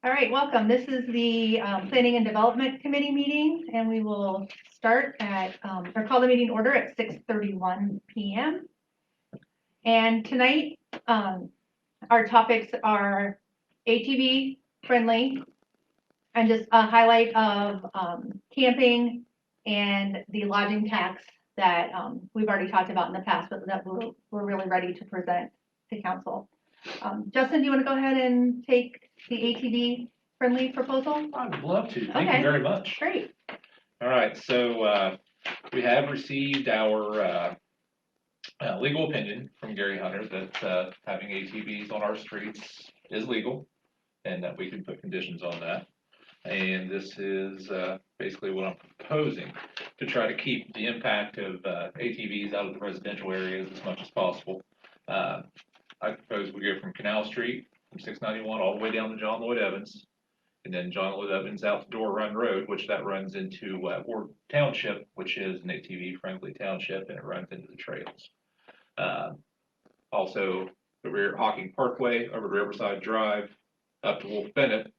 All right, welcome. This is the Planning and Development Committee meeting, and we will start at, or call the meeting order at 6:31 p.m. And tonight, our topics are ATV friendly and just a highlight of camping and the lodging tax that we've already talked about in the past, but that we're really ready to present to council. Justin, do you want to go ahead and take the ATV friendly proposal? I would love to. Thank you very much. Great. All right, so we have received our legal opinion from Gary Hunter that having ATVs on our streets is legal and that we can put conditions on that. And this is basically what I'm proposing to try to keep the impact of ATVs out of the residential areas as much as possible. I propose we go from Canal Street, from 691 all the way down to John Lloyd Evans, and then John Lloyd Evans out to Door Run Road, which that runs into Ward Township, which is an ATV-friendly township, and it runs into the trails. Also, the rear Hocking Parkway over to Riverside Drive up to Wolf Bennett.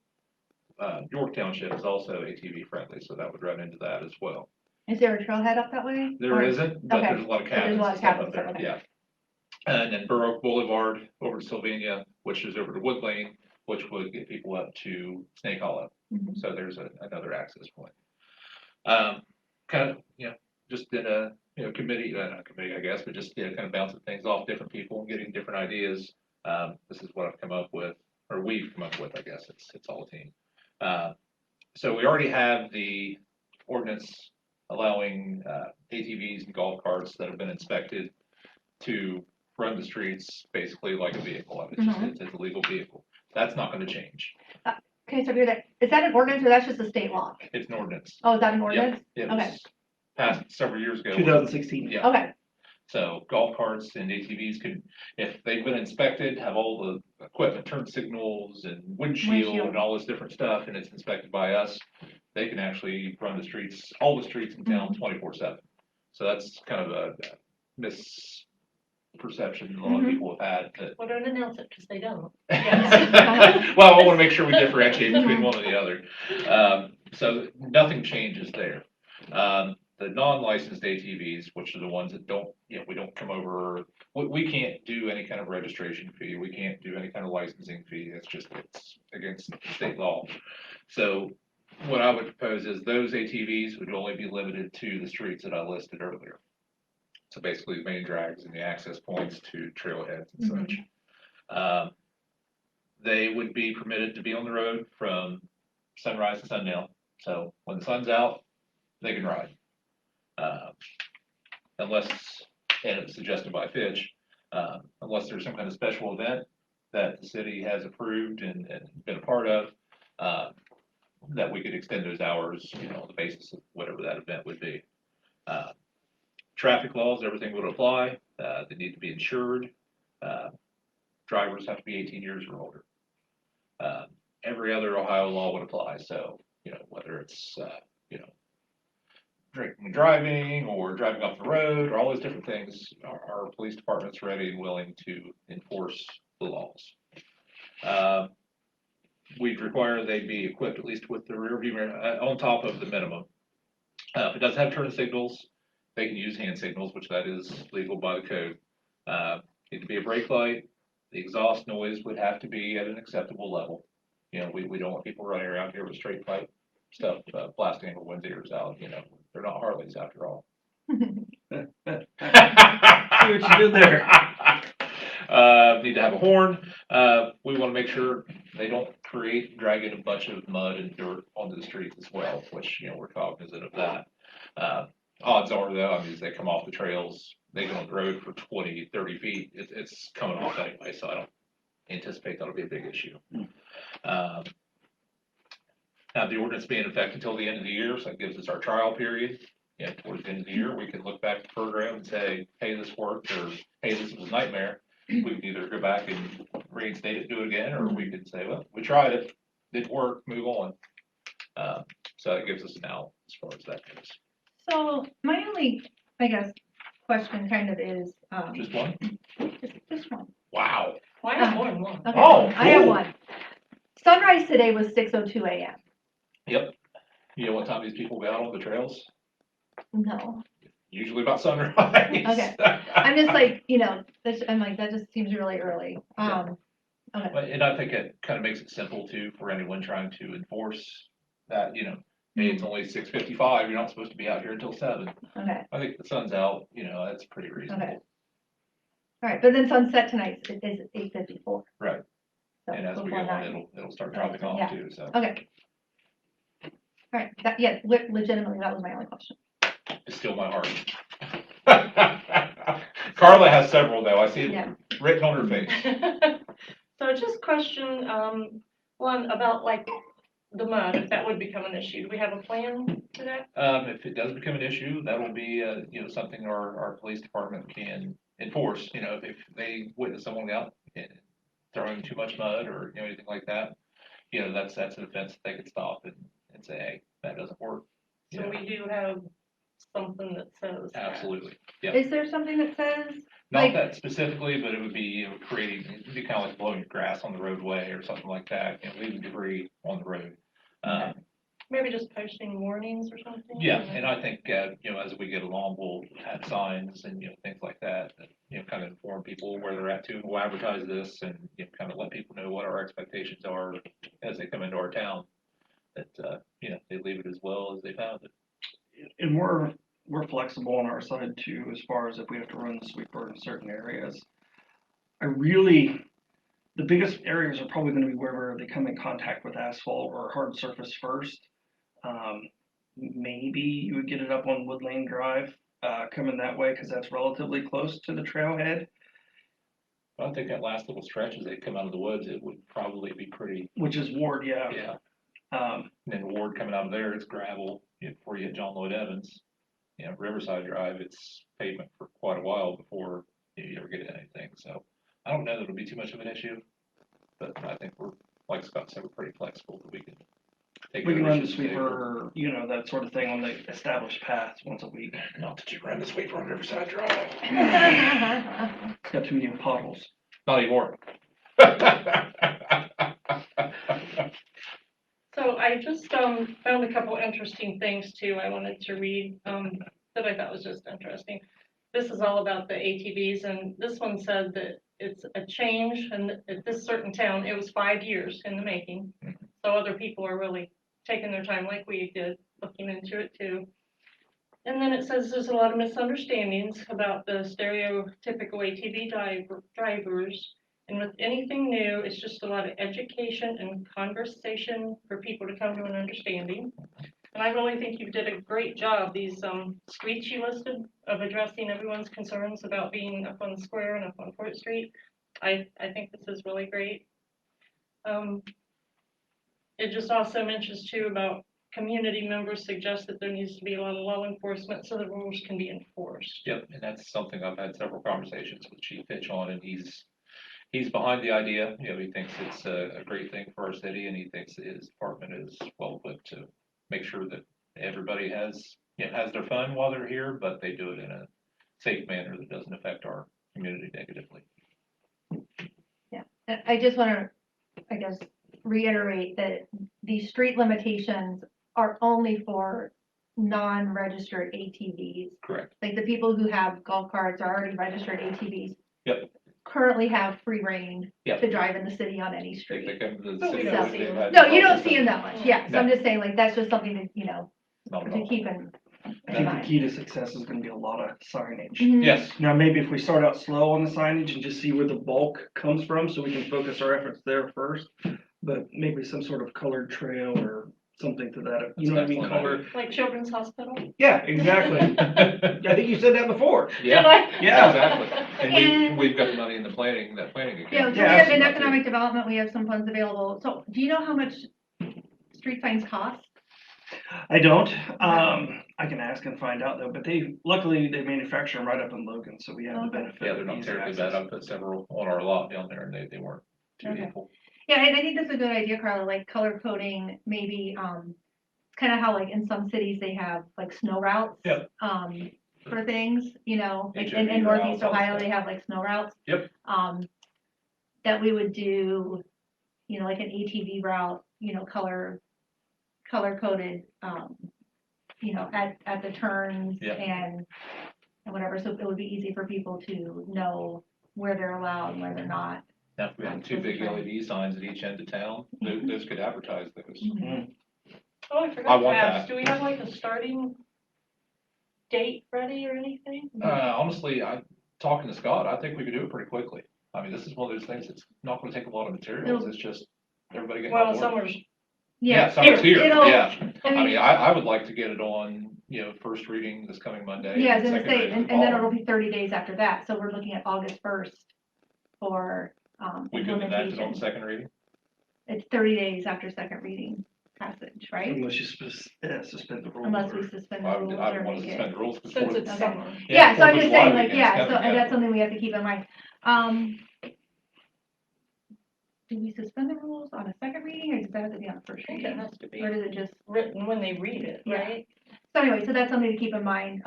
York Township is also ATV-friendly, so that would run into that as well. Is there a trailhead up that way? There isn't, but okay. there's a lot of cabins. There's a lot of cabins there. Okay. Yeah. And then Burr Oak Boulevard over to Sylvania, which is over to Wood Lane, which would get people up to Snake Hollow. Mm-hmm. So there's another access point. Kind of, just in a committee, not committee, I guess, but just kind of bouncing things off different people and getting different ideas. This is what I've come up with, or we've come up with, I guess. It's all a team. So we already have the ordinance allowing ATVs and golf carts that have been inspected to run the streets basically like a vehicle. It's a legal vehicle. That's not going to change. Okay, so is that an ordinance or that's just a state law? It's an ordinance. Oh, is that an ordinance? Yep. It was passed several years ago. 2016. Yeah. Okay. So golf carts and ATVs could, if they've been inspected, have all the equipment, turn signals and windshield and all this different stuff, and it's inspected by us, they can actually run the streets, all the streets in town 24/7. So that's kind of a misperception a lot of people have had. That, well, don't announce it because they don't. well, I want to make sure we differentiate between one and the other. So nothing changes there. The non-licensed ATVs, which are the ones that don't, we don't come over, we can't do any kind of registration fee. We can't do any kind of licensing fee. It's against state law. So what I would propose is those ATVs would only be limited to the streets that I listed earlier. So basically the main drags and the access points to trailheads and such. They would be permitted to be on the road from sunrise to sundown. So when the sun's out, they can ride. Unless, and it's suggested by Fitch, unless there's some kind of special event that the city has approved and been a part of, that we could extend those hours, on the basis of whatever that event would be. Traffic laws, everything would apply. They need to be insured. Drivers have to be 18 years or older. Every other Ohio law would apply. So, whether it's, drinking and driving or driving off the road or all those different things, our police department's ready and willing to enforce the laws. We'd require they be equipped at least with the rear view mirror on top of the minimum. If it doesn't have turn signals, they can use hand signals, which that is legal by the code. Need to be a brake light. The exhaust noise would have to be at an acceptable level. We don't want people running around here with straight pipe stuff, blasting everyone's ears out. They're not Harleys after all. See what you did there. Need to have a horn. We want to make sure they don't dragging a bunch of mud and dirt onto the streets as well, which, we're cognizant of that. Odds are, though, as they come off the trails, they go on the road for 20, 30 feet. It's coming off anyway, so I don't anticipate that'll be a big issue. Now, the ordinance being in effect until the end of the year, so that gives us our trial period. Towards the end of the year, we can look back at the program and say, hey, this worked, or hey, this was a nightmare. We could either go back and reinstate it, do it again, or we could say, well, we tried it, didn't work, move on. So that gives us an out as far as that goes. So my only, I guess, question kind of is Just one? Just one. Wow. Well, I have more than one. Okay, Oh, I have cool. one. Sunrise sunrise today was 6:02 a.m. Yep. You know what time these people go out on the trails? No, Usually about sunrise. Okay. I'm just like, I'm like, that just seems really early. Yeah. Okay, And I think it kind of makes it simple too for anyone trying to enforce that, hey, it's only 6:55, you're not supposed to be out here until 7. okay, I think the sun's out, that's pretty okay. reasonable. All right, but then sunset tonight is at 8:54. Right. So And as we before go on, 9. it'll start dropping Yeah. off too, so. Okay. All right, legitimately, that was my only question. It's still my heart. Carla has several though, I see it Yeah. written on her face. So just question, one about like the mud, if that would become an issue. Do we have a plan for that? If it does become an issue, that will be, something our police department can enforce, if they witness someone out and throwing too much mud or, anything like that, that's an offense that they could stop and say, hey, that doesn't work. you So know. we do have something that says that. Absolutely. Yeah. Is there something that says, Not like- that specifically, but it would be it'd be kind of like blowing grass on the roadway or something like that, leaving debris on the road. Maybe just posting warnings or something? Yeah, and I think, as we get along, we'll have signs and, things like that, kind of inform people where they're at too. We'll advertise this and, kind of let people know what our expectations are as they come into our town, that, they leave it as well as they found it. And we're flexible on our side too, as far as if we have to run the sweeper in certain areas. The biggest areas are probably gonna be wherever they come in contact with asphalt or hard surface first. Maybe you would get it up on Wood Lane Drive, coming that way, cause that's relatively close to the trailhead, I think that last little stretch as they come out of the woods, it would probably be pretty, which is Ward, yeah. yeah. Um, And then Ward coming out of there, it's gravel, before you hit John Lloyd Evans. Riverside Drive, it's pavement for quite a while before you ever get into anything, so I don't know that it'll be too much of an issue. But I think we're, like Scott said, we're pretty flexible, that we can take. we can run the issues as they sweeper, that sort of thing on the established paths once a week. Not that you run the sweeper on Riverside Drive. Got too many potholes. Not anymore. So I just found a couple interesting things too I wanted to read that I thought was just interesting. This is all about the ATVs, and this one said that it's a change, and at this certain town, it was 5 years in the making. So other people are really taking their time like we did, looking into it too. And then it says there's a lot of misunderstandings about the stereotypical ATV drivers. And with anything new, it's just a lot of education and conversation for people to come to an understanding. And I really think you did a great job. These streets you listed of addressing everyone's concerns about being up on the square and up on Fort Street. I think this is really great. It just also mentions too about community members suggest that there needs to be a lot of law enforcement so the rules can be enforced. Yep, and that's something I've had several conversations with Chief Fitch on, and he's behind the idea. He thinks it's a great thing for our city, and he thinks his department is well equipped to make sure that everybody has their fun while they're here, but they do it in a safe manner that doesn't affect our community negatively. Yeah, I just want to, I guess, reiterate that these street limitations are only for non-registered ATVs. Correct. Like the people who have golf carts are already registered ATVs. Yep. Currently have free reign Yep. to drive in the city on any If street. they come to the But we city, don't they've see had No, you don't problems see them that much, yeah, so I'm just saying, like, that's just something that, Not at to all. keep in I think the mind. key to success is gonna be a lot of signage. Mhm. Yes, Now, maybe if we start out slow on the signage and just see where the bulk comes from, so we can focus our efforts there first. But maybe some sort of colored trail or something to that, you know what I mean, That's color. Like Children's Hospital? Yeah, exactly. I think you said that before. yeah, Yeah. exactly. And we've got the money in that planning Yeah, account. so we Yeah, have in absolutely. economic development, we have some funds available, so do you know how much street signs cost? I don't, I can ask and find out though, but luckily they manufacture them right up in Logan, so we have the Okay. benefit Yeah, of they're not easy terribly access. bad. I put several on our lot down there, and they weren't too Okay. hateful. Yeah, and I think that's a good idea, Carla, like color coding, maybe, kind of how like in some cities they have like snow routes. Yep. For things, like in HOV Northeast routes, all that Ohio, stuff. they have like snow routes. Yep. That we would do you know, like an ATV route, you know, color coded, you know, at the turns Yeah. and whatever, so it would be easy for people to know where they're allowed and where they're not. Now, if we had two big LED signs at each end of town, those could advertise those. Mhm. Oh, I I forgot to want ask, that. do we have like a starting date ready or anything? Honestly, talking to Scott, I think we could do it pretty quickly. I mean, this is one of those things that's not gonna take a lot of materials, it's just everybody getting on Well, board. summer's, Yeah, summer's here, It'll- yeah. I I mean, mean, I would like to get it on, you know, first reading this coming Monday. yeah, I and was gonna second say, reading and the then following. it'll be 30 days after that, so we're looking at August 1st for, We could enact it on implementation. the second reading. It's 30 days after second reading passage, right? Unless you suspend the rules. Unless we or- suspend the I rules would or want to make suspend it. the rules before. since it's Okay. summer. Yeah, so I'm before just July saying, like, weekend's yeah, so coming, that's something we have to keep in mind. Do we suspend the rules on a second reading, or does that have to be on a I first think it reading? has to be Or does it just, written when they read it, Yeah. right? so anyway, so that's something to keep in mind,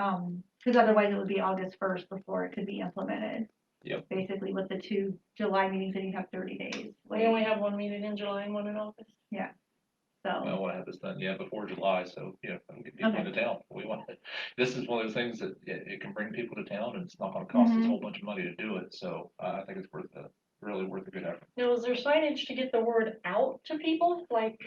because otherwise it would be August 1st before it could be implemented. Yep. Basically with the 2 July meetings, then you have 30 days. We only have one meeting in July and one in August. So, I want to have this done, yeah, before July, so, you know, get people Okay. into town. We want, this is one of those things that it can bring people to town and it's not gonna cost us a Mhm. whole bunch of money to do it, so I think it's really worth a good effort. Now, is there signage to get the word out to people, like?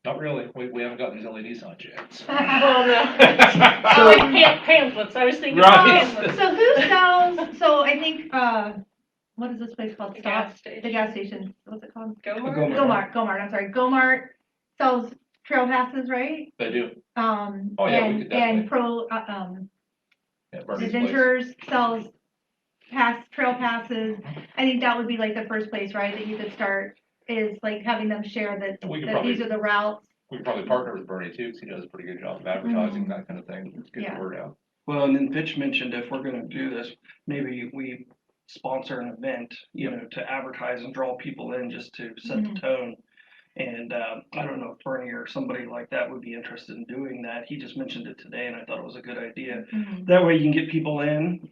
Not really, we haven't got these LED signs yet. so. Well, no. I like pamphlets, I was thinking Right. pamphlets. so who sells, so I think, what is this place called? The Stop? gas station. The gas station, what's it called? Gomart? Gomart, I'm sorry, Gomart sells trail passes, right? They do, Oh, yeah, we And, could definitely- and yeah, Bernie's place. Adventures sells trail passes. I think that would be like the first place, right, that you could start, is like having them share that, We could that probably- these are the routes. We could probably partner with Bernie too, because he does a pretty good job of advertising, that kind of thing, get Yeah. the word out. Well, and then Fitch mentioned if we're gonna do this, maybe we sponsor an event, you know, to advertise and draw people in just to set the tone. And, I don't know if Bernie or somebody like that would be interested in doing that. He just mentioned it today and I thought it was a good idea. Mhm. That way you can get people in,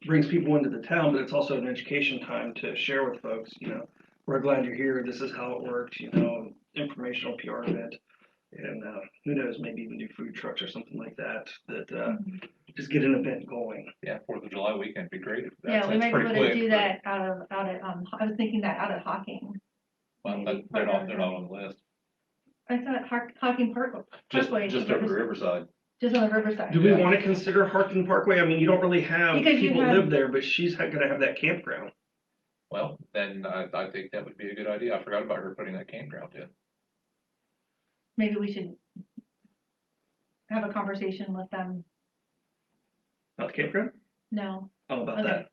brings people into the town, but it's also an education time to share with folks, you know. We're glad you're here, this is how it works, you know, informational PR event. And, who knows, maybe even do food trucks or something like that, just get an event going. Yeah, 4th of July weekend would be great. If Yeah, we that's might be pretty able to quick, do but- that out at, I was thinking that out at Hawking. Well, Maybe they're partner not with on the list, I thought Hawking Park, just Parkway. over the Riverside. Just on the Riverside. Do we want to consider Harkin Parkway? I mean, you don't really have Because you people have- live there, but she's gonna have that campground. Well, then I think that would be a good idea. I forgot about her putting that campground in. Maybe we should have a conversation with them. Not the campground? No. How about Okay. that?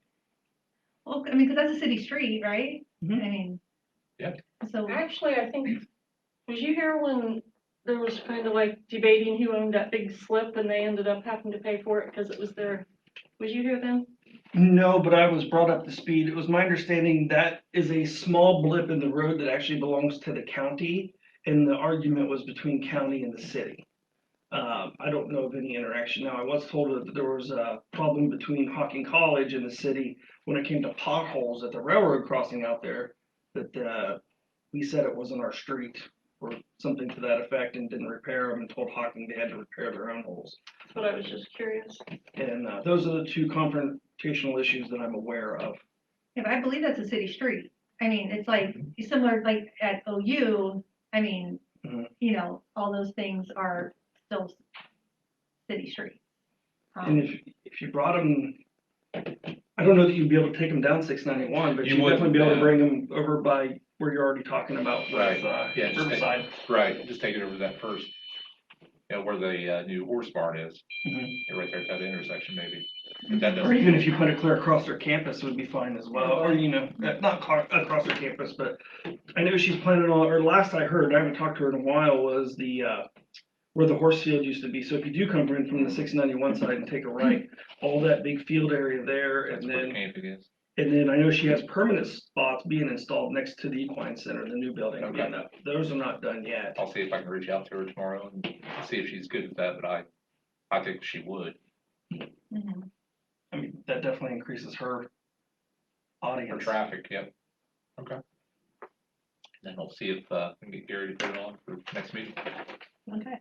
Well, I mean, because that's a city street, right? Mhm. I mean. Yeah. So, Actually, I think, was you here when there was kind of like debating who owned that big slip and they ended up having to pay for it because it was their, was you here then? No, but I was brought up to speed. It was my understanding that is a small blip in the road that actually belongs to the county. And the argument was between county and the city. I don't know of any interaction. Now, I was told that there was a problem between Hawking College and the city when it came to potholes at the railroad crossing out there. That we said it wasn't our street or something to that effect and didn't repair them and told Hawking they had to repair their own holes. That's what I was just curious. And those are the two confrontational issues that I'm aware of. yeah, but I believe that's a city street. I mean, it's like similar, like at OU, I mean, Mhm. you know, all those things are still city streets. And if you brought them, I don't know that you'd be able to take them down 691, but You you'd definitely be able to wouldn't, bring them over by where you're already talking about Right. with Yeah, just Riverside. Right, just take it over to that first, you know, where the new horse barn is, Mhm. right there at that intersection maybe. Mm-hmm. But that Or doesn't, even if you put it clear across their campus, it would be fine as well. Or, you know, not across their campus, but I know she's planning on, or last I heard, I haven't talked to her in a while, was the, where the horse field used to be. So if you do come in from the 691 side and take a right, all that big field area there, that's and where then camping is. And then I know she has permanent spots being installed next to the equine center, the new building Okay. being up. Those are not done yet. I'll see if I can reach out to her tomorrow and see if she's good with that, but I think she would. Mhm. I mean, that definitely increases her For audience. traffic, yep. Okay. Then I'll see if I can get Gary to put it on for next meeting. Okay.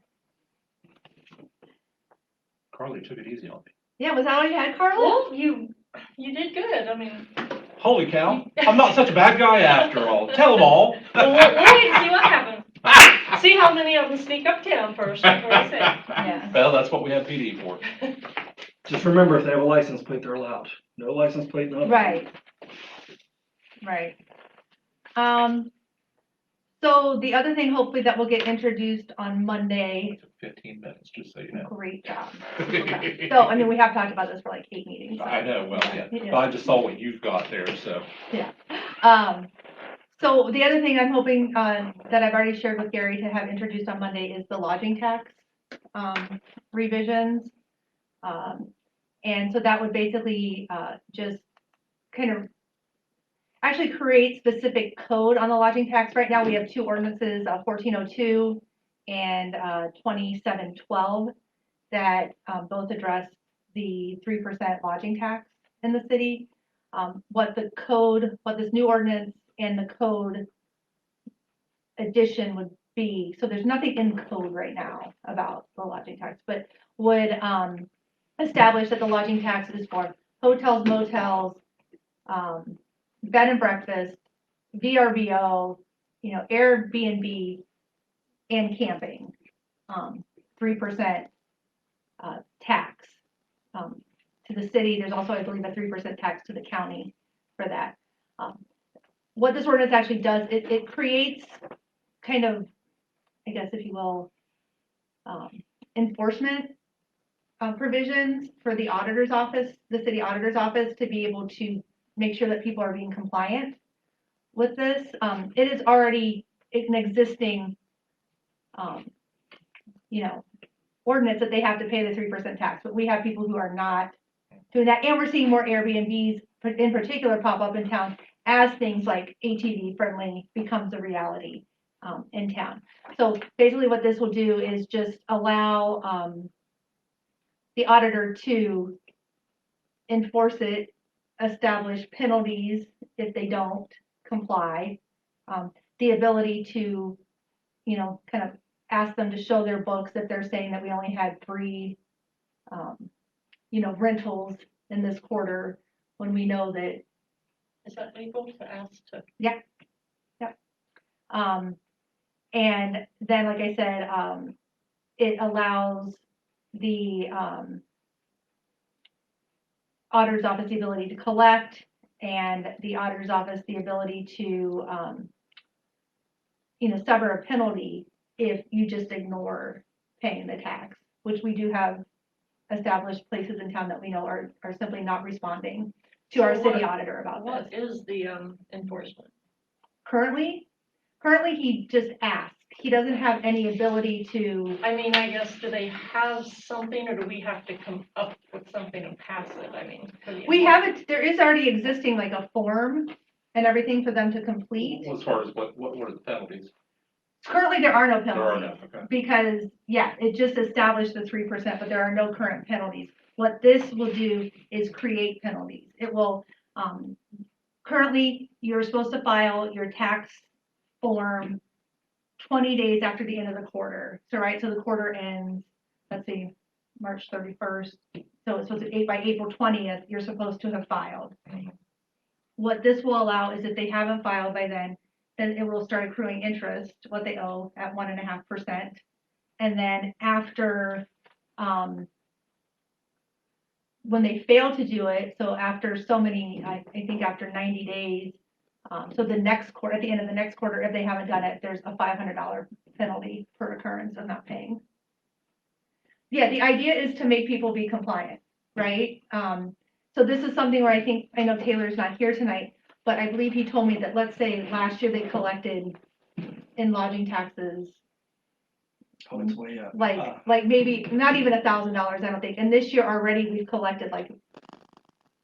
Carly took it easy on me. Yeah, was that all you had, Carla? Well, you did good, I mean, Holy cow, I'm not such a bad guy after all. Tell them all. well, we'll wait and see what happens. See how many of them sneak uptown first before I say. Yeah. Well, that's what we have PD for. Just remember, if they have a license plate, they're allowed. No license plate, no. Right. Right. So the other thing, hopefully, that will get introduced on Monday. 15 minutes, just so you know. Great job. Okay. So, I mean, we have talked about this for like 8 meetings. So. I know, well, yeah. Yeah. But I just saw what you've got there, so. Yeah. So the other thing I'm hoping, that I've already shared with Gary to have introduced on Monday is the lodging tax, revisions. And so that would basically, just kind of actually create specific code on the lodging tax. Right now, we have 2 ordinances, 1402 and 2712, that both address the 3% lodging tax in the city. What this new ordinance and the code addition would be, so there's nothing in code right now about the lodging tax, but would establish that the lodging tax is for hotels, motels, bed and breakfast, VRBO, Airbnb, and camping, 3% tax to the city. There's also, I believe, a 3% tax to the county for that. What this ordinance actually does, it creates kind of, I guess, if you will, enforcement provisions for the auditor's office, the city auditor's office, to be able to make sure that people are being compliant with this. It is already an existing, ordinance that they have to pay the 3% tax, but we have people who are not doing that, and we're seeing more Airbnbs in particular pop up in town as things like ATV friendly becomes a reality in town. So basically what this will do is just allow the auditor to enforce it, establish penalties if they don't comply, the ability to, kind of ask them to show their books if they're saying that we only had 3, rentals in this quarter, when we know that. Is that legal to ask to? Yeah. Yep. And then, like I said, it allows the auditor's office the ability to collect, and the auditor's office the ability to, sever a penalty if you just ignore paying the tax, which we do have established places in town that we know are simply not responding to our city auditor about this. What is the enforcement? Currently he just asks. He doesn't have any ability to. I mean, I guess, do they have something, or do we have to come up with something and pass it? I mean, We have it, there is already existing like a form and everything for them to complete. As far as what are the penalties? Currently, there are no There are penalties. none, okay. Because, it just established the 3%, but there are no current penalties. What this will do is create penalties. It will, currently, you're supposed to file your tax form 20 days after the end of the quarter. So the quarter ends, let's see, March 31st. So it's supposed to by April 20th, you're supposed to have filed. What this will allow is if they haven't filed by then it will start accruing interest, what they owe, at 1.5%. And then after, when they fail to do it, so after so many, I think after 90 days, so the next quarter, at the end of the next quarter, if they haven't done it, there's a $500 penalty per occurrence of not paying. Yeah, the idea is to make people be compliant, right? So this is something where I know Taylor's not here tonight, but I believe he told me that, let's say last year they collected in lodging taxes, Oh, it's way up. like maybe not even $1,000, I don't think. And this year already we've collected like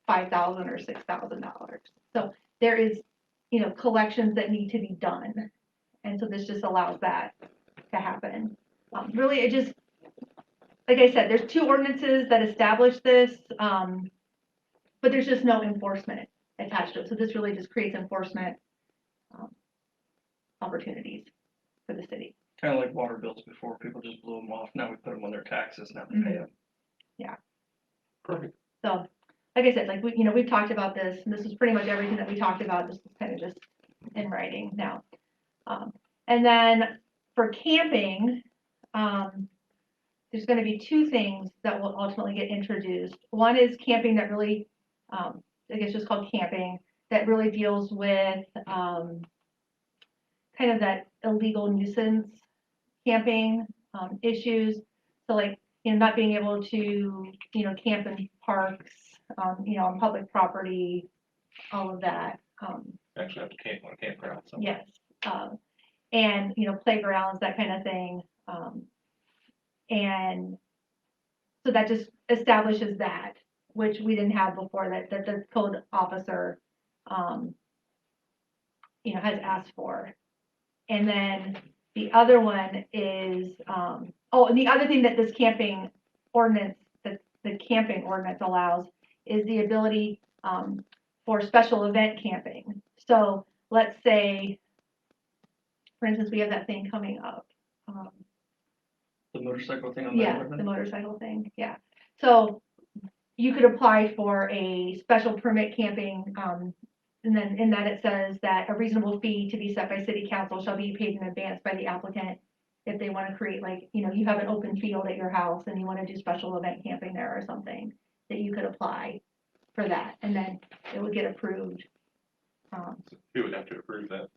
$5,000 or $6,000. So there is, collections that need to be done. And so this just allows that to happen. Really, it just, like I said, there's 2 ordinances that establish this, but there's just no enforcement attached to it. So this really just creates enforcement opportunities for the city. Kind of like water bills before, people just blew them off, now we put them on their taxes, now they pay them. Perfect. So, like I said, like we've talked about this, and this is pretty much everything that we talked about, this is kind of just in writing now. And then for camping, there's gonna be two things that will ultimately get introduced. One is camping that really, I guess just called camping, that really deals with, kind of that illegal nuisance camping, issues. So like, not being able to, camp in parks, on public property, all of that. Actually, have to camp on a campground, so. Yes, and, playgrounds, that kind of thing. And so that just establishes that, which we didn't have before, that the code officer, has asked for. And then the other one is, and the other thing that this camping ordinance, the camping ordinance allows is the ability, for special event camping. So let's say, for instance, we have that thing coming up. The motorcycle thing on the Yeah, other the end? motorcycle thing, yeah. So you could apply for a special permit camping, and then in that it says that a reasonable fee to be set by city council shall be paid in advance by the applicant if they want to create, like, you have an open field at your house and you want to do special event camping there or something, that you could apply for that, and then it would get approved. Who would have to approve that?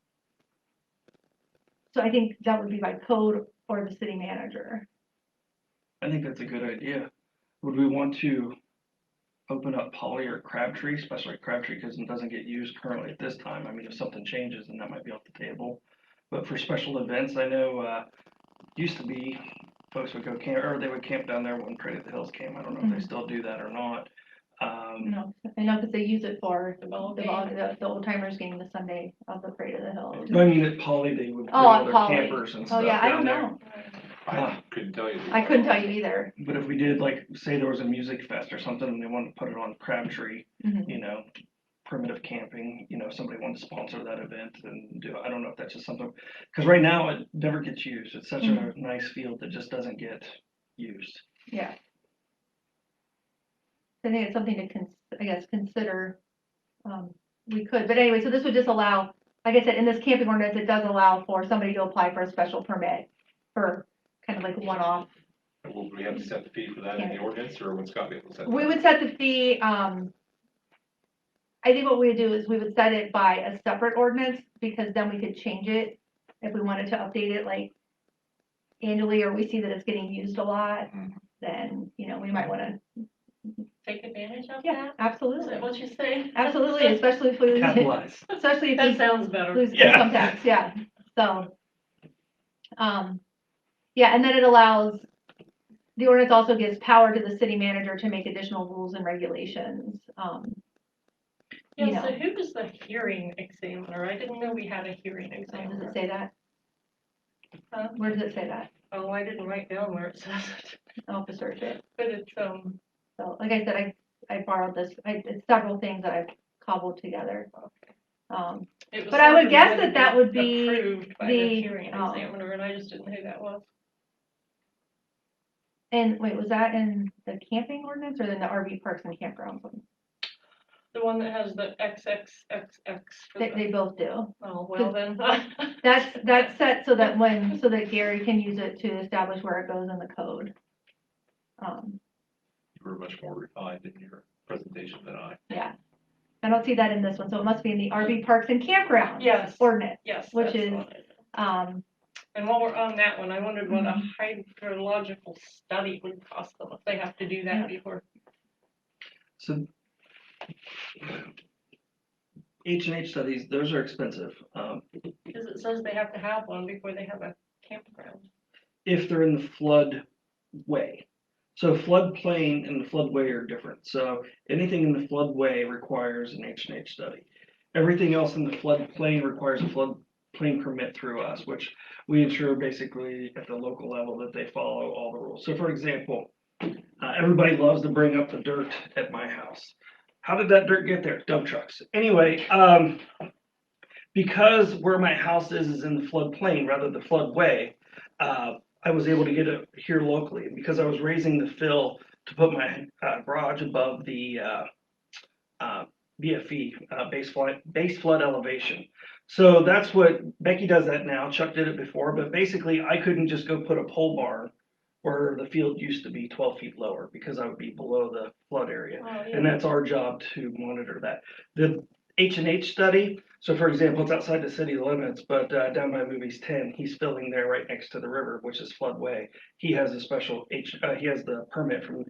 So I think that would be by code or the city manager. I think that's a good idea. Would we want to open up Polly or Crabtree, especially Crabtree, because it doesn't get used currently at this time? I mean, if something changes, then that might be off the table. But for special events, I know, used to be folks would go camp, or they would camp down there when Parade of the Hills came. I don't know if they still do that or not. No, I know, because they use it for The ball the game. the old timers game the Sunday of the Parade of the Hills. I mean, at Polly, they would bring Oh, all at their Polly. campers and Oh, stuff yeah, I don't down there. know. I couldn't tell you. I couldn't tell you either. But if we did, like, say there was a music fest or something and they wanted to put it on Crabtree, Mhm. Primitive camping, somebody wanted to sponsor that event and do, I don't know if that's just something, because right now it never gets used. It's such a nice field that just doesn't get used. Yeah. I think it's something to consider. We could, but anyway, so this would just allow, like I said, in this camping ordinance, it does allow for somebody to apply for a special permit for kind of like one-off. Will we have to set the fee for that in the ordinance, or would Scott be able to set? We would set the fee, I think what we would do is we would set it by a separate ordinance, because then we could change it if we wanted to update it like annually, or we see that it's getting used a lot, then, we might want to. Take advantage of Yeah, that? Is absolutely. that what you say? Absolutely, especially if we, Capitalize. especially if That we sounds better. lose Yeah. income tax, yeah. So, yeah, and then it allows, the ordinance also gives power to the city manager to make additional rules and regulations. Yeah, so who is the hearing examiner? I didn't know we had a hearing Does examiner. it say that? Huh? Where does it say that? Oh, I didn't write down where it says it, I'll have to search it. but it's, So, like I said, I borrowed this, it's several things that I've cobbled together. it was But I would something guess had to that be would be approved by the the, hearing examiner, and I just didn't know who that was. And wait, was that in the camping ordinance or in the RV parks and campgrounds one? The one that has the XXXX. for They the- both do. Oh, well then. That's set so that Gary can use it to establish where it goes in the code. You were much more refined in your presentation than I. Yeah. I don't see that in this one, so it must be in the RV parks and campgrounds. Yes. Ordinance, Yes. which that's is, the one. And while we're on that one, I wondered what a hydrological study would cost them if they have to do that before. So H&H studies, those are expensive. Because it says they have to have one before they have a campground. If they're in the floodway. So floodplain and the floodway are different. So anything in the floodway requires an H&H study. Everything else in the floodplain requires a floodplain permit through us, which we ensure basically at the local level that they follow all the rules. So for example, everybody loves to bring up the dirt at my house. How did that dirt get there? Dump trucks. Anyway, because where my house is in the floodplain rather than the floodway, I was able to get it here locally. And because I was raising the fill to put my garage above the BFE, base flood elevation. So that's what Becky does that now. Chuck did it before, but basically I couldn't just go put a pole barn where the field used to be 12 feet lower because I would be below the flood area. Oh, yeah. And that's our job to monitor that. The H&H study, so for example, it's outside the city limits, but down by Movies 10, he's filling there right next to the river, which is floodway. He has a special he has the permit from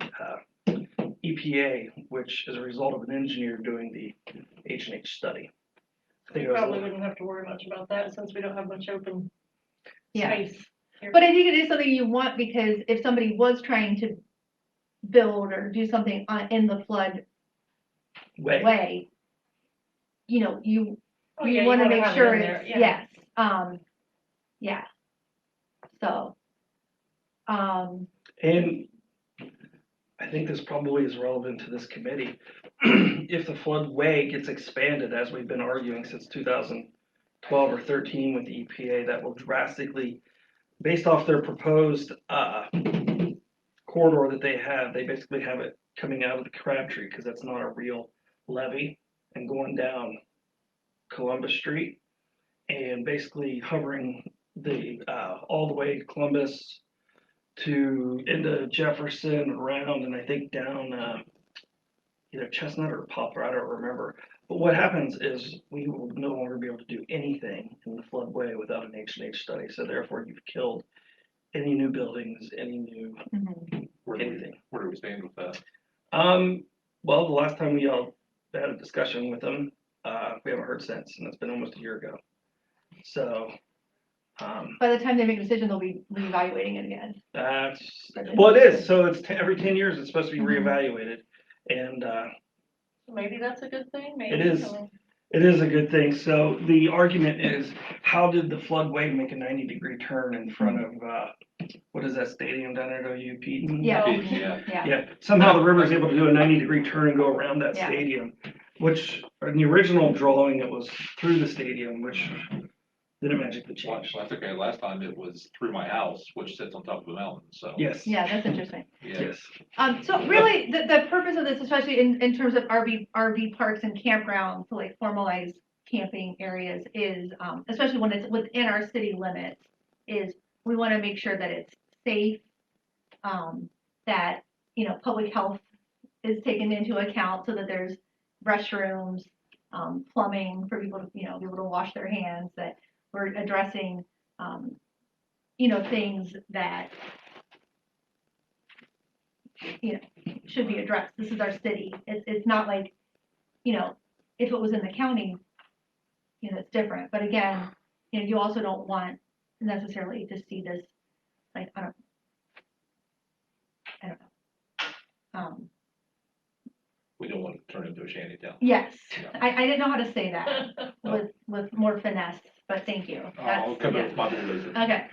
EPA, which is a result of an engineer doing the H&H study. I think We it was a probably little- wouldn't have to worry much about that since we don't have much open Yeah. space. here. But I think it is something you want, because if somebody was trying to build or do something in the flood way, you know, you Oh, yeah, you want to wanna make have it sure in there, it's, yeah. yes, yeah. So, And I think this probably is relevant to this committee. If the floodway gets expanded, as we've been arguing since 2012 or 13 with the EPA, that will drastically, based off their proposed corridor that they basically have it coming out of the Crabtree, because that's not a real levee, and going down Columbus Street, and basically hovering the all the way Columbus to into Jefferson, around, and I think down either Chestnut or Poplar, I don't remember. But what happens is we will no longer be able to do anything in the floodway without an H&H study. So therefore, you've killed any new buildings, any new mhm. Where do we, anything. where do we stand with that? Well, the last time we all had a discussion with them, we haven't heard since, and it's been almost a year ago. So, By the time they make a decision, they'll be reevaluating it again. that's, well, it is. So it's every 10 years, it's supposed to be Mhm. reevaluated. And Maybe that's a good thing, maybe. It is. I mean, it is a good thing. So the argument is, how did the floodway make a 90-degree turn in front of, what is that stadium down there, OU Peden? Yeah, Yeah. yeah, Yeah, somehow the river's able to do a 90-degree turn and go around that Yeah. stadium, which in the original drawing, it was through the stadium, which didn't magically Well, change. that's okay. Last time it was through my house, which sits on top of a mountain, so. Yes. yeah, that's interesting. Yeah. Yes. So really, the purpose of this, especially in terms of RV parks and campgrounds, to like formalize camping areas is, especially when it's within our city limits, is we want to make sure that it's safe, that, you know, public health is taken into account so that there's restrooms, plumbing for people to, you know, be able to wash their hands, that we're addressing, you know, things that, you know, should be addressed. This is our city. It's not like, you know, if it was in the county, you know, it's different. But again, you know, you also don't want necessarily to see this, like, I don't know. We don't want to turn into a shanty town. Yes, Yeah. I didn't know how to say that with more finesse, but thank you. I'll That's, come yeah. up with my vision. Okay,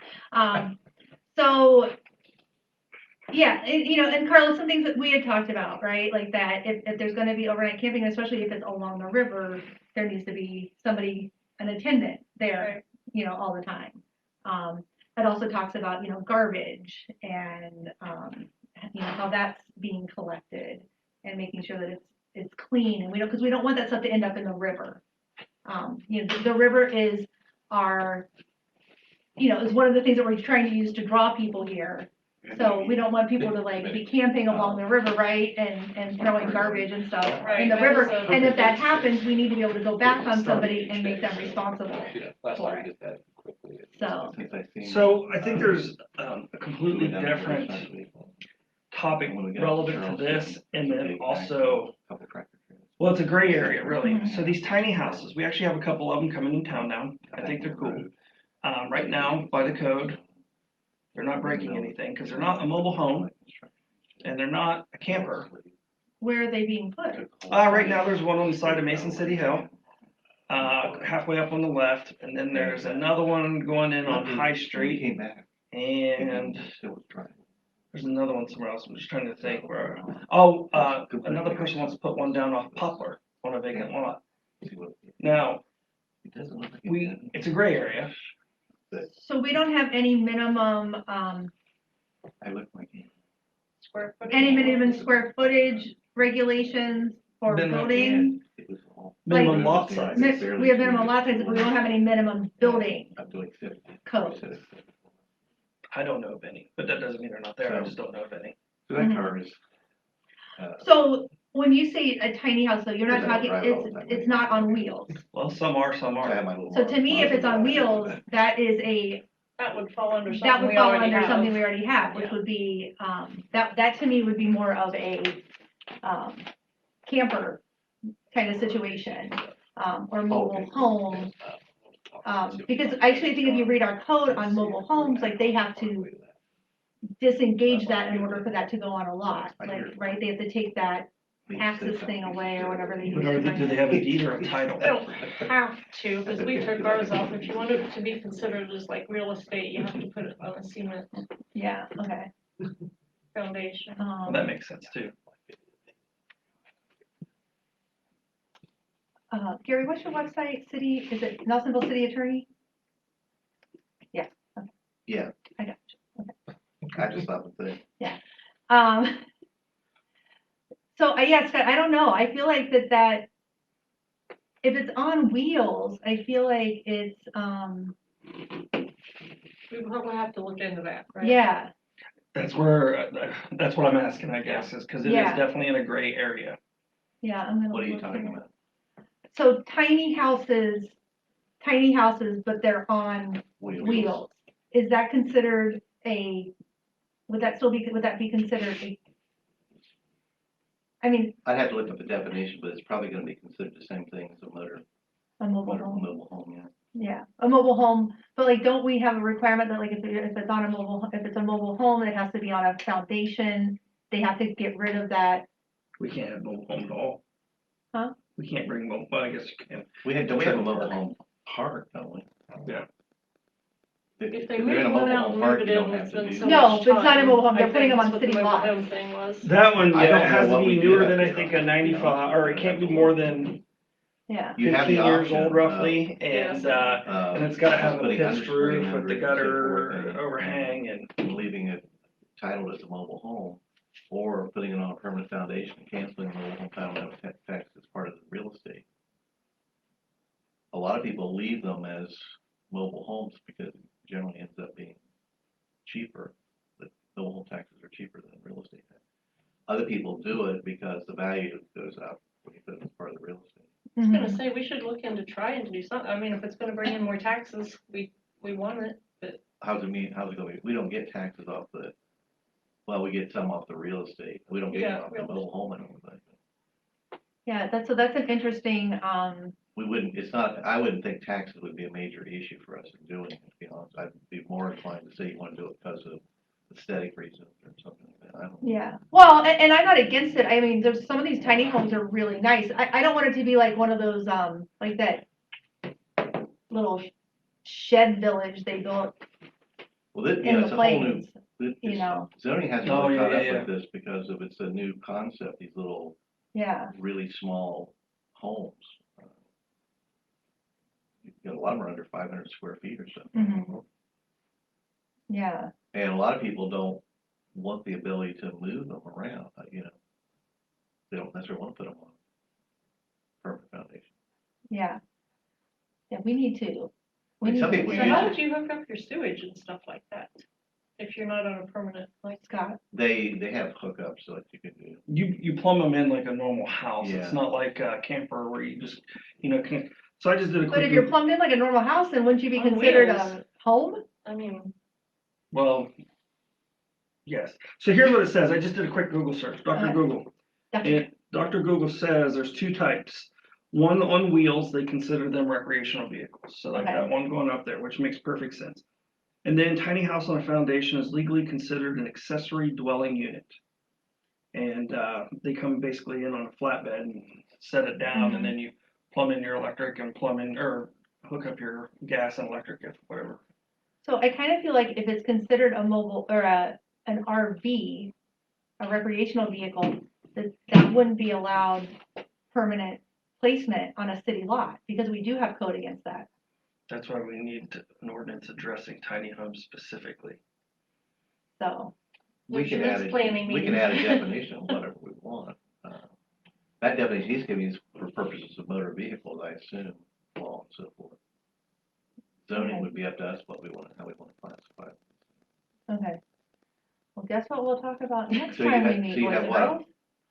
so, yeah, you know, and Carlos, some things that we had talked about, right? Like that if there's gonna be overnight camping, especially if it's along the river, there needs to be somebody, an attendant there, Right. you know, all the time. It also talks about, you know, garbage and, you know, how that's being collected and making sure that it's clean, and because we don't want that stuff to end up in the river. You know, the river is our, you know, is one of the things that we're trying to use to draw people here. So we don't want people to like be camping along the river, right, and throwing garbage and stuff Right, in the that river. was a- And if that happens, we need to be able to go back on somebody and make them responsible. Yeah, last for time it. we did that quickly. So, So I think there's a completely different topic relevant to this, and then also, well, it's a gray area, really. Mhm. So these tiny houses, we actually have a couple of them coming in town now. I think they're cool. Right now, by the code, they're not breaking anything because they're not a mobile home and they're not a camper. where are they being put? Right now, there's one on the side of Mason City Hill, halfway up on the left, and then there's another one going in on High Street, and there's another one somewhere else. I'm just trying to think where. Another person wants to put one down off Poplar on a vacant lot. Now, It doesn't look like it's a gray area. So we don't have any minimum, I look like it. Square footage. any minimum square footage regulations for Minimum, building. It was all. Minimum Like, lot size. We have minimum lot sizes, but we don't have any minimum building Up to like 50. code. I don't know of any, but that doesn't mean they're not there. I just don't know of any. So that car is. So when you say a tiny house, though, you're not Because I talking, drive it all the time. it's not on wheels. Well, some are, some I have aren't. my little. So to me, if it's on wheels, that is That would fall under that something would we fall already under have. something we already have, which Yeah. would be, that to me would be more of a, camper kind of situation, or mobile home. Because I actually think if you read our code on mobile homes, like they have to disengage that in order for that to go on a lot, like, right? They have to take that access thing away or whatever they use. But do they have a deed or a title? They don't have to, because we took ours off. If you wanted it to be considered as like real estate, you have to put it on a cement Yeah, okay. foundation. Well, that makes sense too. Gary, what's your website, city, is it Nelsonville City Attorney? Yeah, I got I just thought the thing. So yeah, Scott, I don't know, I feel like that, if it's on wheels, I feel like it's, We probably have to look into that, right? yeah, That's where, that's what I'm asking, I guess, is because it is Yeah. definitely in a gray area. yeah, I'm gonna. What are you look talking here. about? So tiny houses, but they're on wheels. Is that considered would that be considered I mean, I'd have to look up the definition, but it's probably gonna be considered the same thing as a a mobile home, mobile home, yeah. yeah, a mobile home, but like, don't we have a requirement that like, if it's on a mobile, if it's a mobile home, it has to be on a foundation, they have to get rid of that, We can't have mobile home at all. Huh? We can't bring mobile, well, I guess you can. We have a mobile home park, don't we? Yeah. If they If they're in a move one mobile out home and park, move you it don't in, have it's to been do. so No, much it's not a time. mobile home, they're I putting think them on that's what the city mobile lots. home thing was. That one, I yeah, don't it know has to what be we did newer up than, I there think, on a it, 95, or it can't be more than Yeah, You have 15 the years option old of, roughly, Yes. and it's gotta have a putting pitched roof with the underspring gutter under it, overhang and. leaving it titled as a mobile home, or putting it on a permanent foundation, and canceling the mobile home title and have tax as part of the real estate. A lot of people leave them as mobile homes because it generally ends up being cheaper. The mobile home taxes are cheaper than real estate tax. Other people do it because the value goes up when you put it as part of the real estate. I was gonna say, we should look into trying to do something. I mean, if it's gonna bring in more taxes, we want it, but How's it going? We don't get taxes off the, well, we get some off the real estate. We don't get Yeah, it off the real mobile home anymore. yeah, that's an interesting, We wouldn't, I wouldn't think taxes would be a major issue for us in doing it, to be honest. I'd be more inclined to say you want to do it because of aesthetic reasons or something like that. I don't know. yeah, well, and I'm not against it, I mean, there's, some of these tiny homes are really nice, I don't want it to be like one of those, like that little shed village they built Well, this, in the it's a whole new, plains, you know. zoning hasn't Oh, really caught yeah, up yeah, with this because of it's a new concept, these little, Yeah, really small homes. You've got a lot of them are under 500 square feet or something. Mhm. yeah, And a lot of people don't want the ability to move them around, They don't necessarily want to put them on permanent foundation. yeah. Yeah, we need to. Like, some people so use how it. would you hook up your sewage and stuff like that? If you're not on a permanent, like, Scott, They have hookups that you can do. You plumb them in like a normal house. Yeah. It's not like a camper where you just, can. So I just did a quick. but if you're plumbed in like a normal house, then wouldn't you be On considered wheels. a home? I mean, Well, yes. So here's what it says. I just did a quick Google search, Dr. Okay. Google. Gotcha. And Dr. Google says there's two types. One on wheels, they consider them recreational vehicles. So like Okay. that one going up there, which makes perfect sense. And then tiny house on a foundation is legally considered an accessory dwelling unit. And they come basically in on a flatbed and set it down, and then you plumb in your electric and plumb in, or hook up your gas and electric, if whatever. So I kind of feel like if it's considered a mobile or an RV, a recreational vehicle, that wouldn't be allowed permanent placement on a city lot, because we do have code against that. That's why we need an ordinance addressing tiny homes specifically. So, We Which can is add planning we can meeting. add a definition of whatever we want. That definition he's giving is for purposes of motor vehicles, I assume, law and so forth. Zoning Okay. would be up to us what we want, how we want to classify it. okay. Well, guess what we'll talk about next So you time we have- meet? so you Was have it what? both?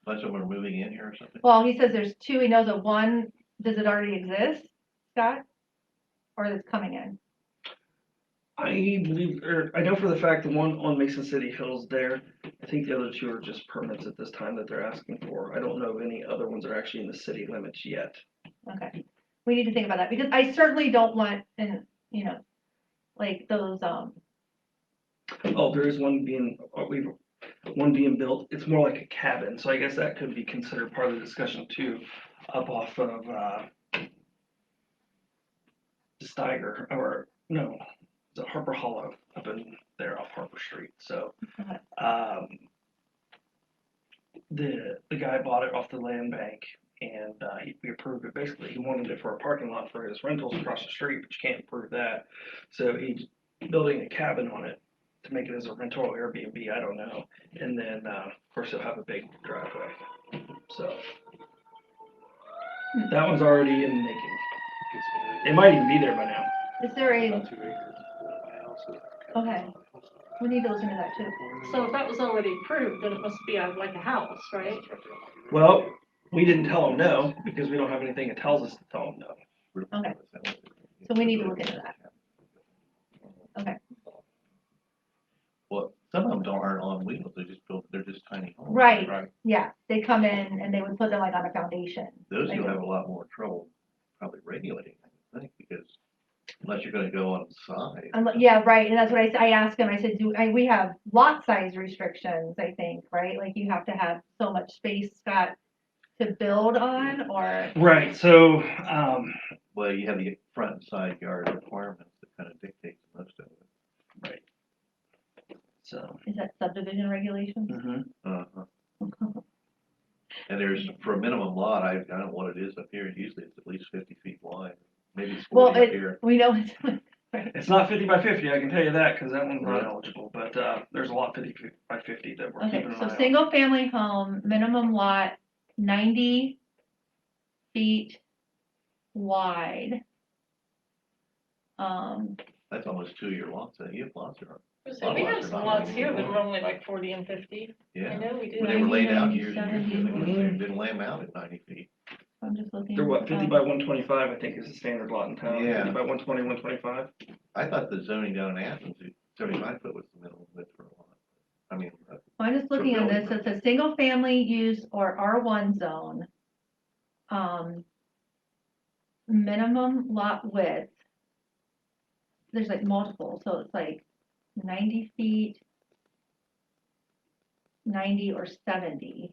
Bunch of them are moving in here or something? Well, he says there's two. He knows that one, does it already exist, Scott? Or is it coming in? I believe, or I know for the fact the one on Mason City Hills there, I think the other two are just permits at this time that they're asking for. I don't know of any other ones that are actually in the city limits yet. Okay. We need to think about that, because I certainly don't want, and, like those, Oh, there is one being, one being built. It's more like a cabin, so I guess that could be considered part of the discussion too, up off of, Steiger, or, no, it's Harper Hollow, up in there off Harper Street, so. Okay. The guy bought it off the land bank, and, we approved it. Basically, he wanted it for a parking lot for his rentals across the street, but you can't approve that. So he's building a cabin on it to make it as a rental or Airbnb, I don't know. And then, of course, he'll have a big driveway, so. That one's already in the making. It might even be there by now. is there a, About 2 acres. My house is- okay, we need to look into that too. So if that was already approved, then it must be like a house, right? Well, we didn't tell him no, because we don't have anything that tells us to tell him no. Okay. So we need to look into that. Okay. Well, some of them aren't on wheels, they're just tiny homes. Right, Right. yeah, they come in and they would put them like on a foundation. Those Like you'll a- have a lot more trouble probably regulating, I think, because unless you're gonna go on the side. Yeah, right, and that's what I asked him, I said, we have lot size restrictions, I think, right? Like you have to have so much space, Scott, to build on, or, Right, so, Well, you have the front and side yard requirements that kind of dictate most of it. right. So. is that subdivision regulations? Mhm. Uh-huh. And there's, for a minimum lot, I don't know what it is up here, usually it's at least 50 feet wide, maybe it's Well, 40 up here. we know it's, It's not 50 by 50, I can tell you that, because that one's not Right. eligible, but, there's a lot 50 by 50 that we're okay, keeping an eye so on. single family home, minimum lot, 90 feet wide. That's almost 2-year lots, you have lots of, So we have some lots here that are only like 40 and 50. I yeah. know we do. When they were laid out years 90, and years ago, 70. they didn't lay them out at 90 feet. I'm just looking. They're what, 50 by 125, I think is the standard lot in town, Yeah. 50 by 120, 125? I thought the zoning down in Athens, 75 foot was the minimum width for a lot. I mean, I'm just looking on this, it says single family use or R1 zone. Minimum lot width. There's like multiple, so it's like 90 feet, 90 or 70.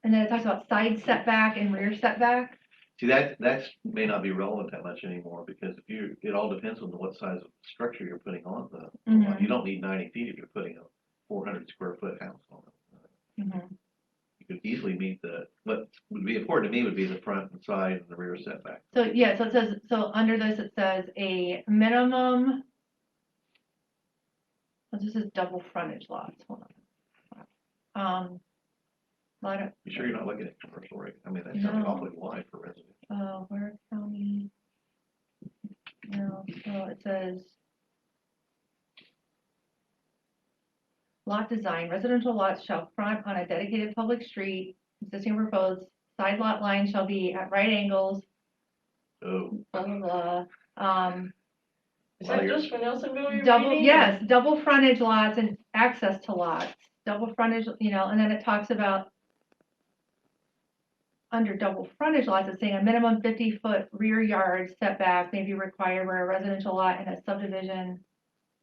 And then it talks about side setback and rear setback. see, that's may not be relevant that much anymore, because it all depends on what size of structure you're putting on the lot. Mhm. You don't need 90 feet if you're putting a 400 square foot house on it. Mhm. You could easily meet what would be important to me would be the front and side and the rear setback. So, yeah, so it says, so under this, it says a minimum. Oh, this is double frontage lots, hold on. Lot of, You sure you're not looking at commercial rate? I mean, that's something No. awfully wide for residential. Ware County. No, so it says. Lot design, residential lots shall front on a dedicated public street, existing or proposed, side lot lines shall be at right angles, Oh, blah, blah, blah. Is that just for Nelsonville you're Double, reading? yes, double frontage lots and access to lots, double frontage, and then it talks about under double frontage lots, it's saying a minimum 50-foot rear yard setback may be required where a residential lot in a subdivision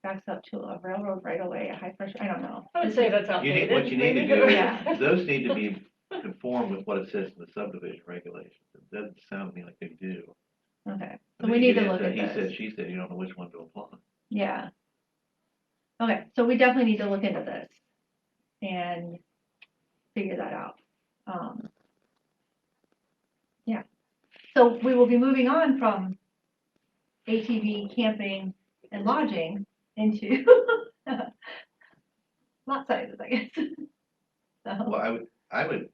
backs up to a railroad right away, a high pressure, I don't know. I would say that's what outdated. you need to do, Yeah. those need to be conform with what it says in the subdivision regulations. It doesn't sound to me like they do. Okay, so And we then you need get to look into at He said, this, she said, you don't know which one to apply. yeah. Okay, so we definitely need to look into this. And figure that out. Yeah, so we will be moving on from ATV camping and lodging into lot sizes, I guess. So, Well, I would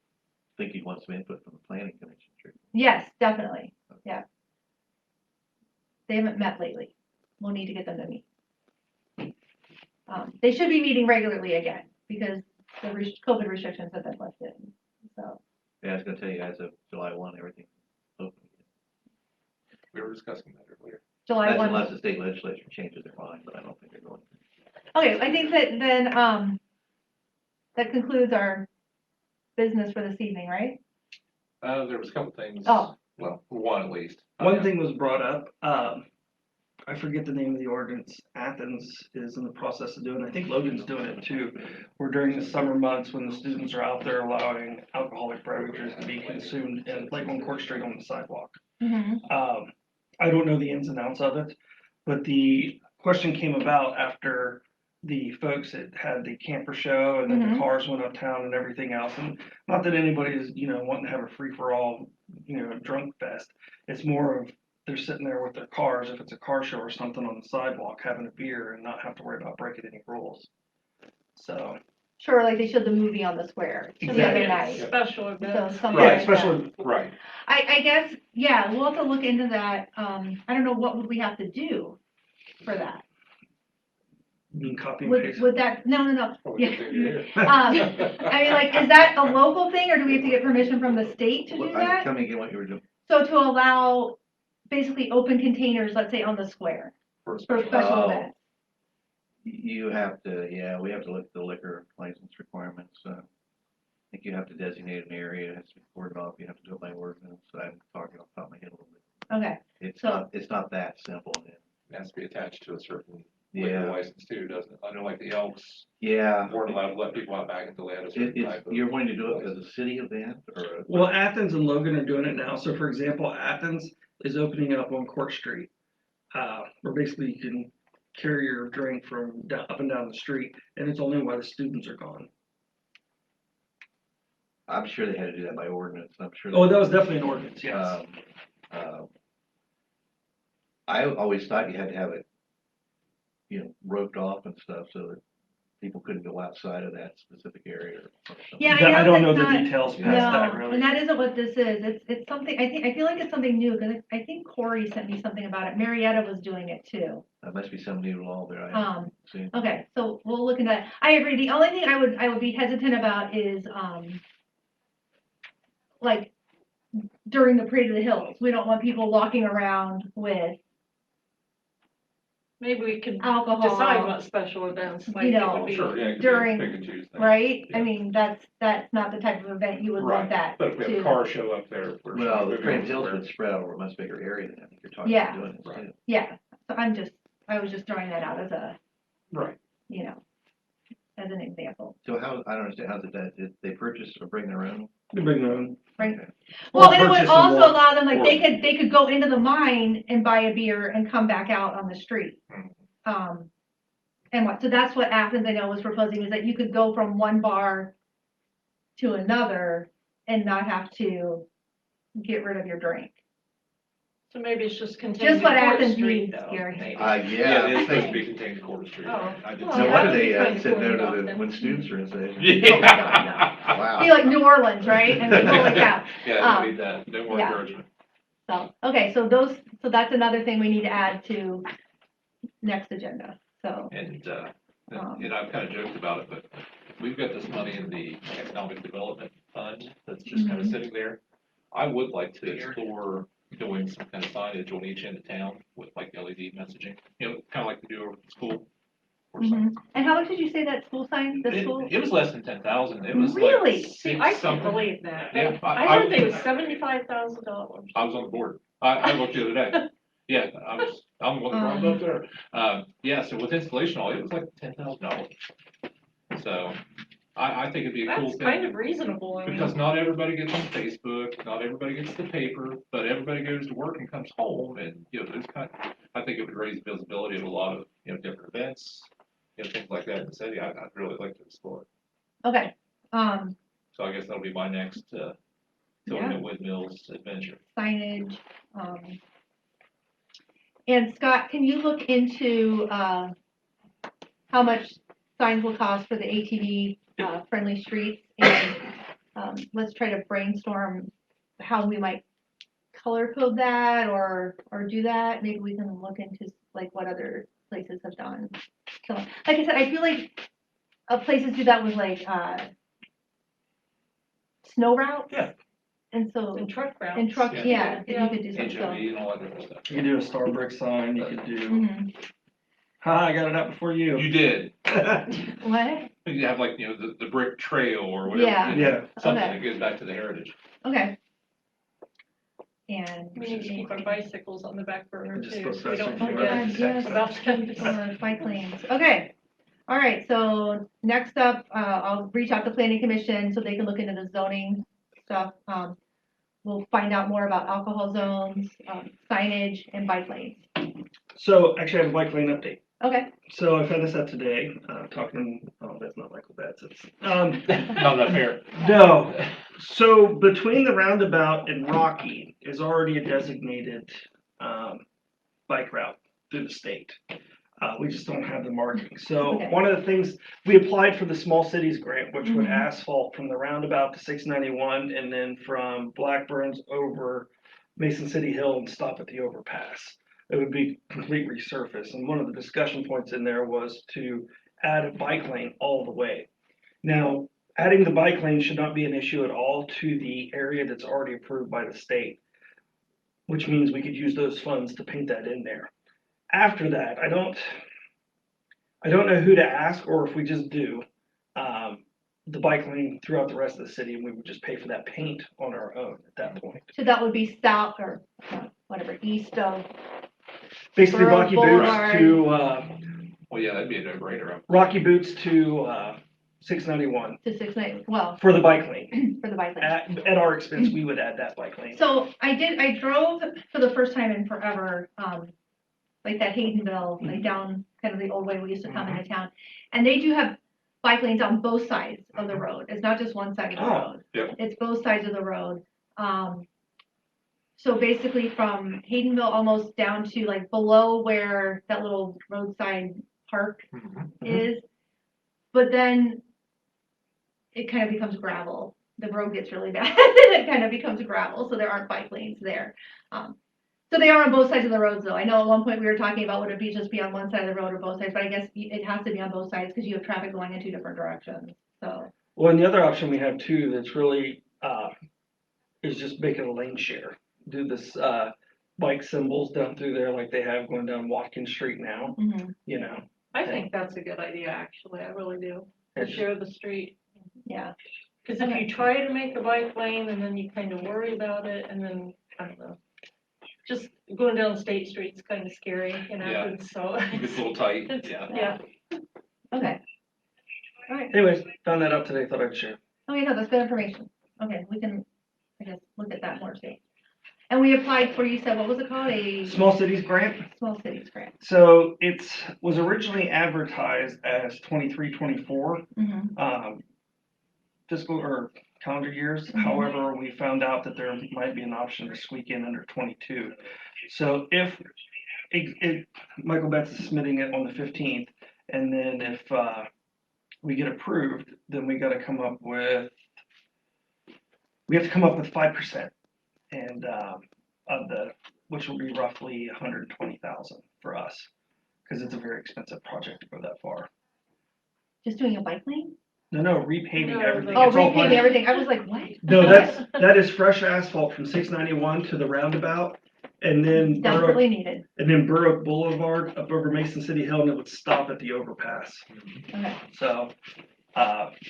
think you'd want some input from the planning commission, too. yes, definitely, yeah. They haven't met lately. We'll need to get them to meet. They should be meeting regularly again, because the COVID restrictions have been lifted, so. Yeah, I was gonna tell you, as of July 1, everything open. We were discussing that earlier. July That's 1. unless the state legislature changes their mind, but I don't think they're going to. Okay, I think that then, that concludes our business for this evening, right? There was a couple things. Oh. Well, one at least. One thing was brought up, I forget the name of the ordinance, Athens is in the process of doing, I think Logan's doing it too, where during the summer months when the students are out there allowing alcoholic beverages to be consumed in, like on Court Street on the sidewalk. Mm-hmm. I don't know the ins and outs of it, but the question came about after the folks that had the camper show and then the Mhm. cars went uptown and everything else. And not that anybody's, wanting to have a free for all, drunk fest. It's more of they're sitting there with their cars, if it's a car show or something on the sidewalk, having a beer and not have to worry about breaking any rules. So. Sure, like they showed the movie on the square the other Exactly. night. Special So events. something Right, like that. especially, Right. I guess, yeah, we'll have to look into that. I don't know, what would we have to do for that? copy and Would, paste. would that, no. Oh, Yeah. good thing you're here. I mean, like, is that a local thing, or do we have to get permission from the state to do What- that? Tell me again what you were doing. So to allow basically open containers, let's say on the square, For a for special. special Oh. events. You have to, we have to look at the liquor license requirements. I think you have to designate an area, it has to be cordoned off, you have to do it by ordinance. I'm talking off the top of my head a little bit. Okay, So- It's not that simple. It has to be attached to a certain Yeah. liquor license too, doesn't it? I know like the Elks Yeah, weren't allowed to let people out back until they had a certain type of. you're going to do it as a city event or? Well, Athens and Logan are doing it now. So for example, Athens is opening up on Court Street. Where basically you can carry your drink from up and down the street, and it's only while the students are gone. I'm sure they had to do that by ordinance. I'm sure. Oh, that was definitely an ordinance, yes. I always thought you had to have it, roped off and stuff so that people couldn't go outside of that specific area or something. Yeah, I don't know that's the not- details past that no, really. and that isn't what this is. It's something, I feel like it's something new, because I think Corey sent me something about it. Marietta was doing it too. That must be some new law there. I Um, haven't seen. Okay, so we'll look into that. I agree. The only thing I would be hesitant about is, like, during the Parade of the Hills, we don't want people walking around with Maybe we could alcohol. decide what special events, like You it know, would be. Sure, yeah. it could be during- pick and choose things. Right? I Yeah. mean, that's not the type of event you would Right. want that But if we have a to, car show up there. we're Well, the moving Parade on of Hills somewhere. would spread over a much bigger area than I think you're talking Yeah. about doing this Right. too. yeah. So I was just throwing that out as a, Right. as an example. So I don't understand, how's it done? Did they purchase or bring their own? They bring their own. Right. Okay. Well, Or and it would purchase and also walk. allow them, like, Or- they could go into the mine and buy a beer and come back out on the street. Mhm. So that's what Athens, I know, was proposing, is that you could go from one bar to another and not have to get rid of your drink. So maybe it's just contained Just in what Court Athens Street needs, though. Gary. maybe. Yeah, it is supposed to Yeah. be contained in Court Street. Oh. I did Well, see No that wonder would be they kinda sit cool there enough to then. when students are in session. Yeah. Wow. Be like New Orleans, right? I mean, holy cow. Yeah, I need that. No more yeah. encouragement. So, okay, so that's another thing we need to add to next agenda, so. And I've kind of joked about it, but we've got this money in the economic development fund that's just kind of Mhm. sitting there. I would like to explore doing some kind of signage on each end of town with like LED messaging, kind of like they do over at school. Or something. And how much did you say that school sign, the school? It was less than 10,000. It was Really? like See, six I can't something. believe that. Yeah, I heard they was $75,000. I was on the board. I looked the other day. Yeah, I'm the one that brought it up there. Yeah, so with installation, all it was like $10,000. So I think it'd be a cool That's kind thing of reasonable. I mean. because not everybody gets on Facebook, not everybody gets the paper, but everybody goes to work and comes home, and those I think it would raise the visibility of a lot of different events, things like that in the city. I'd really like to explore it. Okay, So So I guess that'll be my next, Towing at Windmills adventure. Signage. And Scott, can you look into, how much signs will cost for the ATV, friendly streets? And, let's try to brainstorm how we might color code that or do that. Maybe we can look into like what other places have done. So, like I said, I feel like places do that with like, snow routes. Yeah. And so, And truck routes. and truck, Yeah. yeah, if you could do something. HOV and all that different stuff. You could do a star brick sign, you could do, Mhm. ha, I got it out before you. You did. What? You have like, the brick trail or whatever. Yeah. you know, Yeah. Something Okay. that goes back to the heritage. Okay. And. We need to keep our bicycles on the back burner Just too, go so we don't faster. forget Yes. about them. Or bike lanes. Okay. All right. So next up, I'll reach out to planning commission so they can look into the zoning stuff. We'll find out more about alcohol zones, signage and bike lanes. So actually I have a bike lane update. Okay. So I found this out today, oh, that's not Michael Betts. No, not fair. No, so between the roundabout and Rocky is already a designated, bike route through the state. We just don't have the marking. So Okay. one of the things, we applied for the small cities grant, which would Mhm. asphalt from the roundabout to 691 and then from Blackburns over Mason City Hill and stop at the overpass. It would be complete resurface. And one of the discussion points in there was to add a bike lane all the way. Now, adding the bike lane should not be an issue at all to the area that's already approved by the state, which means we could use those funds to paint that in there. After that, I don't know who to ask or if we just do the bike lane throughout the rest of the city and we would just pay for that paint on our own at that point. So that would be south or whatever, east of, Basically Borough Rocky Boots Boulevard. to, Well, yeah, that'd be a no-brainer. Rocky Boots to 691 to 690, well, for the bike lane. for the bike lane. At our expense, we would add that bike lane. So I drove for the first time in forever, like that Haydenville, like down kind of the old way we used to come into town. And they do have bike lanes on both sides of the road. It's not just one side of the Oh, road. yep. It's both sides of the road. So basically from Haydenville almost down to like below where that little roadside park is. But then it kind of becomes gravel. The road gets really bad and it kind of becomes gravel. So there aren't bike lanes there. So they are on both sides of the roads though. I know at one point we were talking about would it be just be on one side of the road or both sides, but I guess it has to be on both sides because you have traffic going in two different directions. So, well, and the other option we have too that's really is just make it a lane share. Do this bike symbols down through there like they have going down Watkins Street now, you know. I think that's a good idea, actually, I really do, to It's- share the street. yeah. Because if you try to make a bike lane and then you kind of worry about it and then, I don't know. Just going down State Street's kind of scary, you know, Yeah. and so. It's a little tight, It's- yeah. Yeah, Okay. All right. Anyways, found that out today, thought I'd share. Okay, no, that's good information. Okay, we can, I guess, look at that more too. And we applied for, you said, what was it called? A Small cities grant. small cities grant. So was originally advertised as 23-24 fiscal or calendar years. However, we found out that there might be an option to squeak in under 22. So if Michael Betts is submitting it on the 15th, and then if we get approved, then we have to come up with 5% and which will be roughly 120,000 for us because it's a very expensive project to go that far. Just doing a bike lane? No, repaving No, everything. Oh, It's all repaving brand- everything. I was like, what? No, that is fresh asphalt from 691 to the roundabout, and then Desperately needed. Borough Boulevard up over Mason City Hill, and it would stop at the overpass. Okay. So,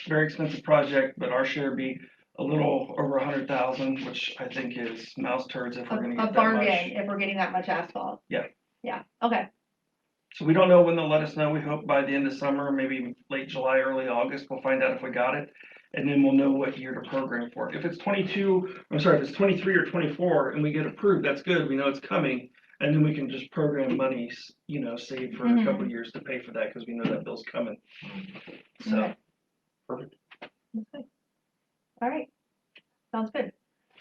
very expensive project, but our share would be a little over 100,000, which I think is mouse turds if we're gonna A get that bargain much. if we're getting that much asphalt. Yeah. Yeah, okay. So we don't know when they'll let us know. We hope by the end of summer, maybe late July, early August, we'll find out if we got it. And then we'll know what year to program for it. If it's 23 or 24 and we get approved, that's good. We know it's coming. And then we can just program monies, save for a couple of years to pay for that because we know that bill's coming. So, Okay. Perfect. Okay. All right, sounds good.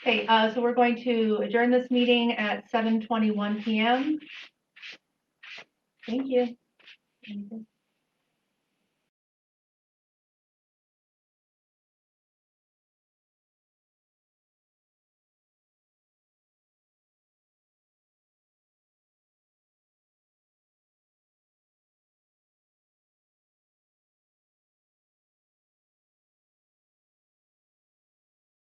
Okay, so we're going to adjourn this meeting at 7:21 PM. Thank you.